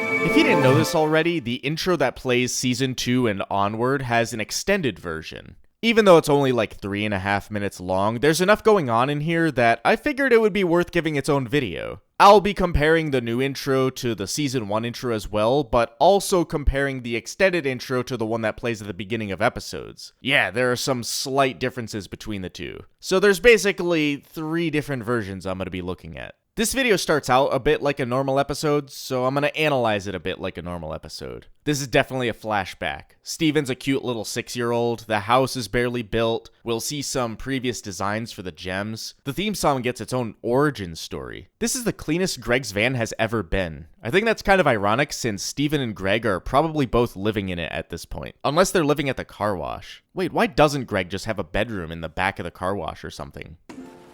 If you didn't know this already, the intro that plays Season 2 and onward has an extended version. Even though it's only like 3.5 minutes long, there's enough going on in here that I figured it would be worth giving its own video. I'll be comparing the new intro to the Season 1 intro as well, but also comparing the extended intro to the one that plays at the beginning of episodes. Yeah, there are some slight differences between the two. So there's basically 3 different versions I'm going to be looking at. This video starts out a bit like a normal episode, so I'm going to analyze it a bit like a normal episode. This is definitely a flashback. Steven's a cute little 6-year-old, the house is barely built, we'll see some previous designs for the gems. The theme song gets its own origin story. This is the cleanest Greg's van has ever been. I think that's kind of ironic since Steven and Greg are probably both living in it at this point. Unless they're living at the car wash. Wait, why doesn't Greg just have a bedroom in the back of the car wash or something?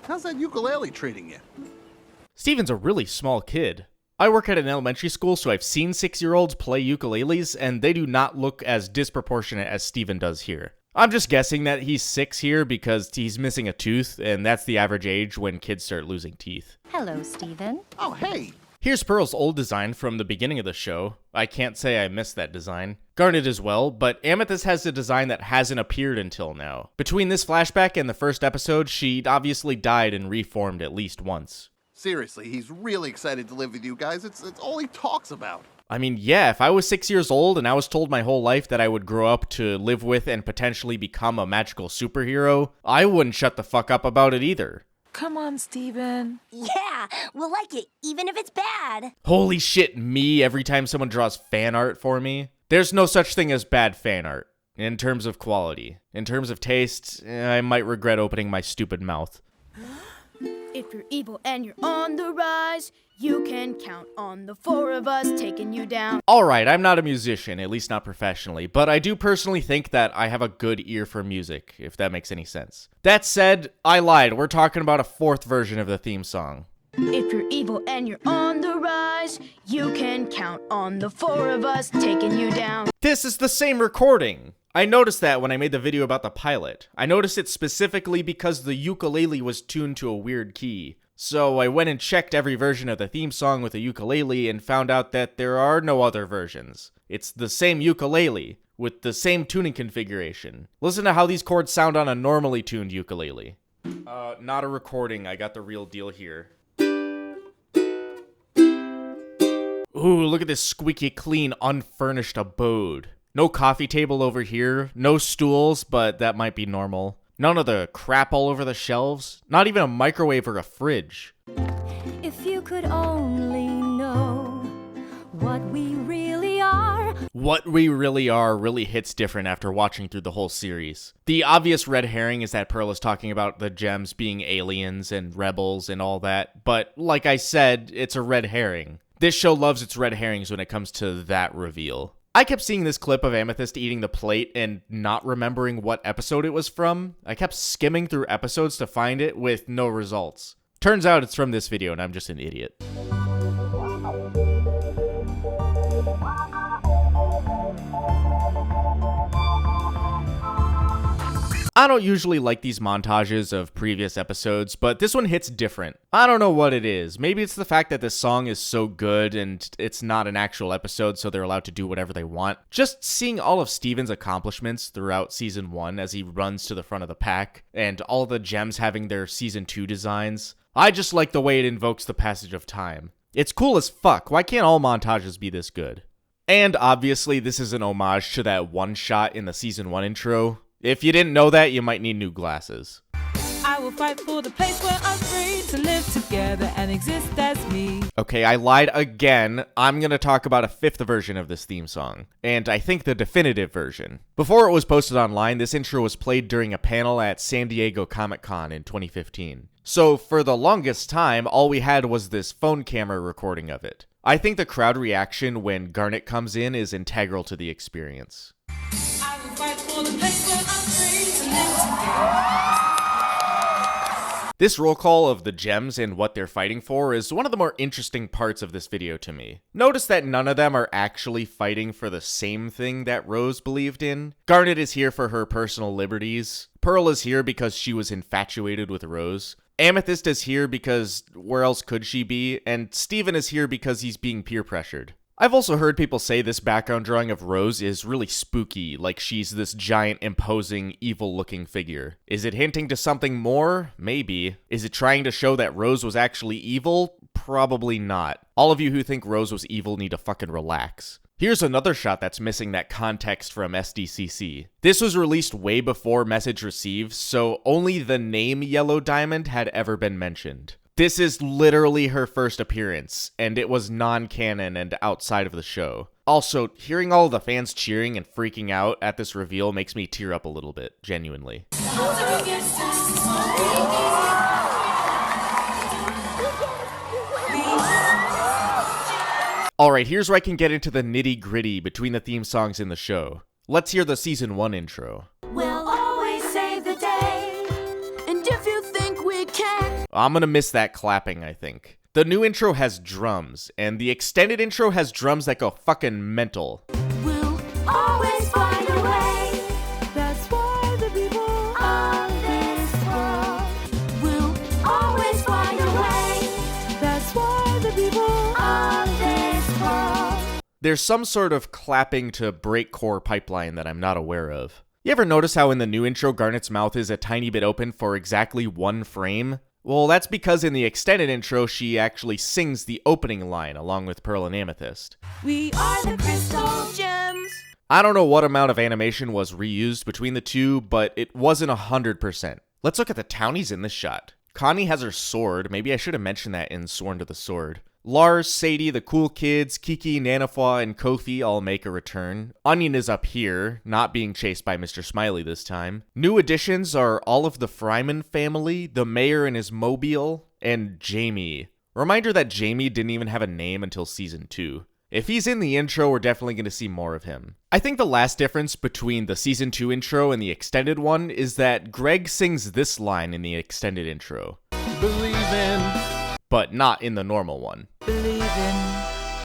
How's that ukulele treating you? Steven's a really small kid. I work at an elementary school, so I've seen 6-year-olds play ukuleles, and they do not look as disproportionate as Steven does here. I'm just guessing that he's 6 here because he's missing a tooth, and that's the average age when kids start losing teeth. Hello, Steven. Oh, hey! Here's Pearl's old design from the beginning of the show. I can't say I missed that design. Garnet as well, but Amethyst has a design that hasn't appeared until now. Between this flashback and the first episode, she obviously died and reformed at least once. Seriously, he's really excited to live with you guys. It's all he talks about. I mean, yeah, if I was 6 years old and I was told my whole life that I would grow up to live with and potentially become a magical superhero, I wouldn't shut the fuck up about it either. Come on, Steven. Yeah, we'll like it, even if it's bad. Holy shit, me every time someone draws fan art for me? There's no such thing as bad fan art, in terms of quality. In terms of taste, I might regret opening my stupid mouth. If you're evil and you're on the rise, you can count on the 4 of us taking you down. Alright, I'm not a musician, at least not professionally, but I do personally think that I have a good ear for music, if that makes any sense. That said, I lied, we're talking about a 4th version of the theme song. If you're evil and you're on the rise, you can count on the 4 of us taking you down. This is the same recording! I noticed that when I made the video about the pilot. I noticed it specifically because the ukulele was tuned to a weird key. So I went and checked every version of the theme song with a ukulele and found out that there are no other versions. It's the same ukulele, with the same tuning configuration. Listen to how these chords sound on a normally tuned ukulele. Not a recording, I got the real deal here. Ooh, look at this squeaky clean, unfurnished abode. No coffee table over here, no stools, but that might be normal. None of the crap all over the shelves, not even a microwave or a fridge. If you could only know what we really are. What we really are really hits different after watching through the whole series. The obvious red herring is that Pearl is talking about the gems being aliens and rebels and all that, but like I said, it's a red herring. This show loves its red herrings when it comes to that reveal. I kept seeing this clip of Amethyst eating the plate and not remembering what episode it was from. I kept skimming through episodes to find it with no results. Turns out it's from this video and I'm just an idiot. I don't usually like these montages of previous episodes, but this one hits different. I don't know what it is. Maybe it's the fact that this song is so good and it's not an actual episode, so they're allowed to do whatever they want. Just seeing all of Steven's accomplishments throughout Season 1 as he runs to the front of the pack, and all the gems having their Season 2 designs. I just like the way it invokes the passage of time. It's cool as fuck. Why can't all montages be this good? And obviously, this is an homage to that one shot in the Season 1 intro. If you didn't know that, you might need new glasses. I will fight for the place where I'm free to live together and exist as me. Okay, I lied again. I'm gonna talk about a 5th version of this theme song, and I think the definitive version. Before it was posted online, this intro was played during a panel at San Diego Comic-Con in 2015. So for the longest time, all we had was this phone camera recording of it. I think the crowd reaction when Garnet comes in is integral to the experience. I will fight for the place where I'm free to live together. This roll call of the gems and what they're fighting for is one of the more interesting parts of this video to me. Notice that none of them are actually fighting for the same thing that Rose believed in. Garnet is here for her personal liberties. Pearl is here because she was infatuated with Rose. Amethyst is here because where else could she be? And Steven is here because he's being peer pressured. I've also heard people say this background drawing of Rose is really spooky, like she's this giant, imposing, evil-looking figure. Is it hinting to something more? Maybe. Is it trying to show that Rose was actually evil? Probably not. All of you who think Rose was evil need to fucking relax. Here's another shot that's missing that context from SDCC. This was released way before Message Received, so only the name Yellow Diamond had ever been mentioned. This is literally her first appearance, and it was non-canon and outside of the show. Also, hearing all of the fans cheering and freaking out at this reveal makes me tear up a little bit, genuinely. Alright, here's where I can get into the nitty-gritty between the theme songs in the show. Let's hear the Season 1 intro. We'll always save the day. And if you think we can. I'm gonna miss that clapping, I think. The new intro has drums, and the extended intro has drums that go fucking mental. We'll always find a way. That's why the people of this world. We'll always find a way. That's why the people of this world. There's some sort of clapping to breakcore pipeline that I'm not aware of. You ever notice how in the new intro Garnet's mouth is a tiny bit open for exactly 1 frame? Well, that's because in the extended intro, she actually sings the opening line along with Pearl and Amethyst. We are the crystal gems. I don't know what amount of animation was reused between the two, but it wasn't 100%. Let's look at the townies in this shot. Connie has her sword. Maybe I should have mentioned that in Sworn to the Sword. Lars, Sadie, the cool kids, Kiki, Nanafwa, and Kofi all make a return. Onion is up here, not being chased by Mr. Smiley this time. New additions are all of the Fryman family, the mayor and his mobile, and Jamie. Reminder that Jamie didn't even have a name until Season 2. If he's in the intro, we're definitely going to see more of him. I think the last difference between the Season 2 intro and the extended one is that Greg sings this line in the extended intro. Believe in. But not in the normal one.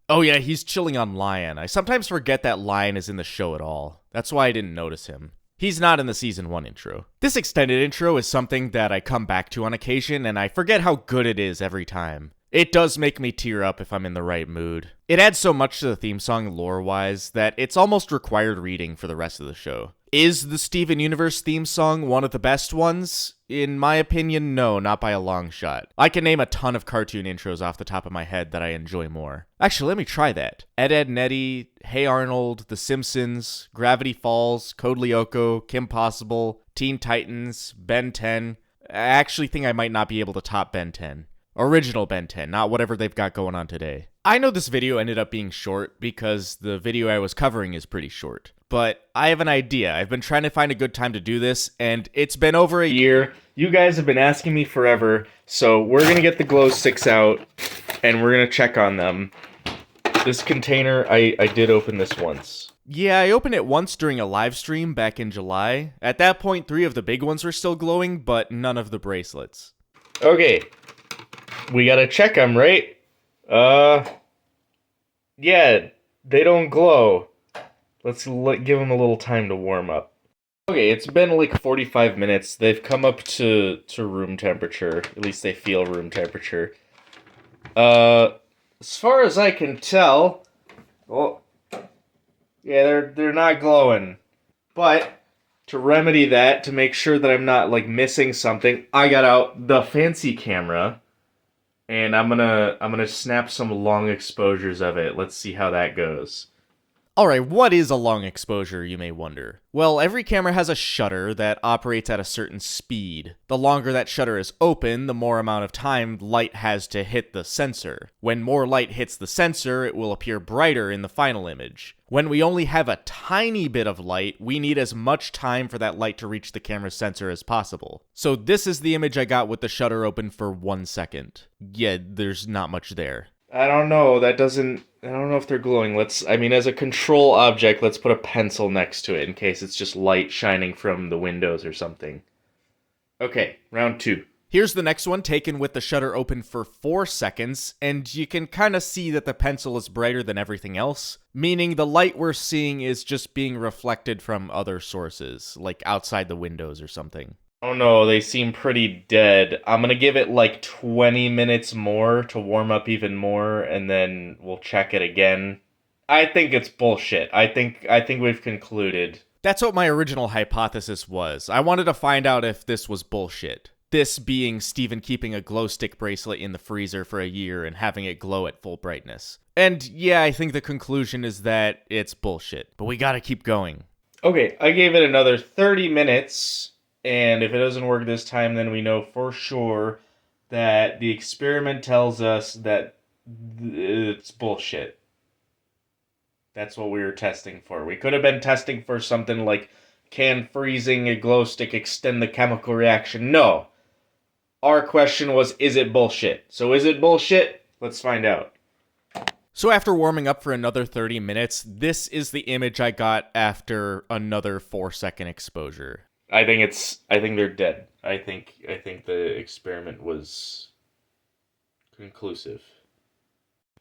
Oh yeah, he's chilling on Lion. I sometimes forget that Lion is in the show at all. That's why I didn't notice him. He's not in the Season 1 intro. This extended intro is something that I come back to on occasion, and I forget how good it is every time. It does make me tear up if I'm in the right mood. It adds so much to the theme song lore-wise that it's almost required reading for the rest of the show. Is the Steven Universe theme song one of the best ones? In my opinion, no, not by a long shot. I can name a ton of cartoon intros off the top of my head that I enjoy more. Actually, let me try that. Ed, Edd n Eddy, Hey Arnold, The Simpsons, Gravity Falls, Code Lyoko, Kim Possible, Teen Titans, Ben 10. I actually think I might not be able to top Ben 10. Original Ben 10, not whatever they've got going on today. I know this video ended up being short because the video I was covering is pretty short. But I have an idea. I've been trying to find a good time to do this, and it's been over a year. You guys have been asking me forever, so we're gonna get the glow sticks out, and we're gonna check on them. This container, I did open this once. Yeah, I opened it once during a live stream back in July. At that point, 3 of the big ones were still glowing, but none of the bracelets. Okay. We gotta check them, right? Yeah, they don't glow. Let's give them a little time to warm up. Okay, it's been like 45 minutes. They've come up to room temperature. At least they feel room temperature. As far as I can tell, well, yeah, they're not glowing. But to remedy that, to make sure that I'm not like missing something, I got out the fancy camera. And I'm gonna snap some long exposures of it. Let's see how that goes. Alright, what is a long exposure, you may wonder? Well, every camera has a shutter that operates at a certain speed. The longer that shutter is open, the more amount of time light has to hit the sensor. When more light hits the sensor, it will appear brighter in the final image. When we only have a tiny bit of light, we need as much time for that light to reach the camera's sensor as possible. So this is the image I got with the shutter open for 1 second. Yeah, there's not much there. I don't know, I don't know if they're glowing. As a control object, let's put a pencil next to it in case it's just light shining from the windows or something. Okay, round 2. Here's the next one taken with the shutter open for 4 seconds, and you can kind of see that the pencil is brighter than everything else, meaning the light we're seeing is just being reflected from other sources, like outside the windows or something. Oh no, they seem pretty dead. I'm gonna give it like 20 minutes more to warm up even more, and then we'll check it again. I think it's bullshit. I think we've concluded. That's what my original hypothesis was. I wanted to find out if this was bullshit. This being Steven keeping a glow stick bracelet in the freezer for a year and having it glow at full brightness. And yeah, I think the conclusion is that it's bullshit. But we gotta keep going. Okay, I gave it another 30 minutes, and if it doesn't work this time, then we know for sure that the experiment tells us that it's bullshit. That's what we were testing for. We could have been testing for something like, can freezing a glow stick extend the chemical reaction? No. Our question was, is it bullshit? So is it bullshit? Let's find out. So after warming up for another 30 minutes, this is the image I got after another 4-second exposure. I think they're dead. I think the experiment was conclusive.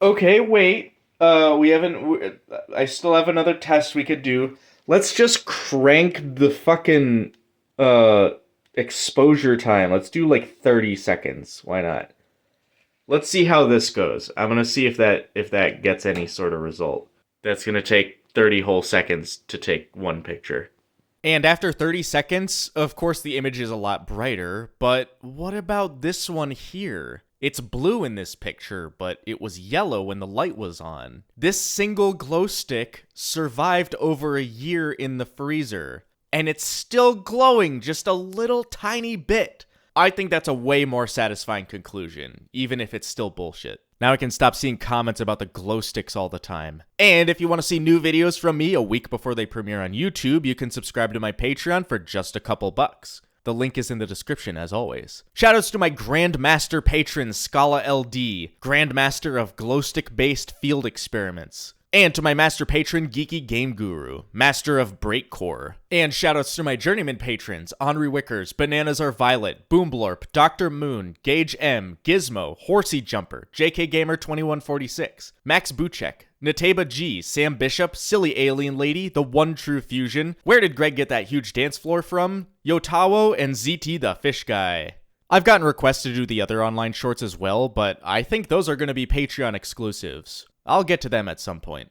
Okay, wait. I still have another test we could do. Let's just crank the fucking exposure time. Let's do like 30 seconds. Why not? Let's see how this goes. I'm gonna see if that gets any sort of result. That's gonna take 30 whole seconds to take one picture. And after 30 seconds, of course the image is a lot brighter, but what about this one here? It's blue in this picture, but it was yellow when the light was on. This single glow stick survived over a year in the freezer, and it's still glowing just a little tiny bit. I think that's a way more satisfying conclusion, even if it's still bullshit. Now I can stop seeing comments about the glow sticks all the time. And if you want to see new videos from me a week before they premiere on YouTube, you can subscribe to my Patreon for just a couple bucks. The link is in the description, as always. Shoutouts to my Grandmaster patron, Scala LD, Grandmaster of glowstick-based field experiments. And to my master patron, Geeky Game Guru, Master of Breakcore. And shoutouts to my journeyman patrons, Henri Wickers, Bananas Are Violet, Boomblorp, Dr. Moon, Gage M, Gizmo, Horsey Jumper, JK Gamer 2146, Max Buchek, Nateba G, Sam Bishop, Silly Alien Lady, The One True Fusion, Where Did Greg Get That Huge Dance Floor From, Yotawo, and ZT the Fish Guy. I've gotten requests to do the other online shorts as well, but I think those are going to be Patreon exclusives. I'll get to them at some point.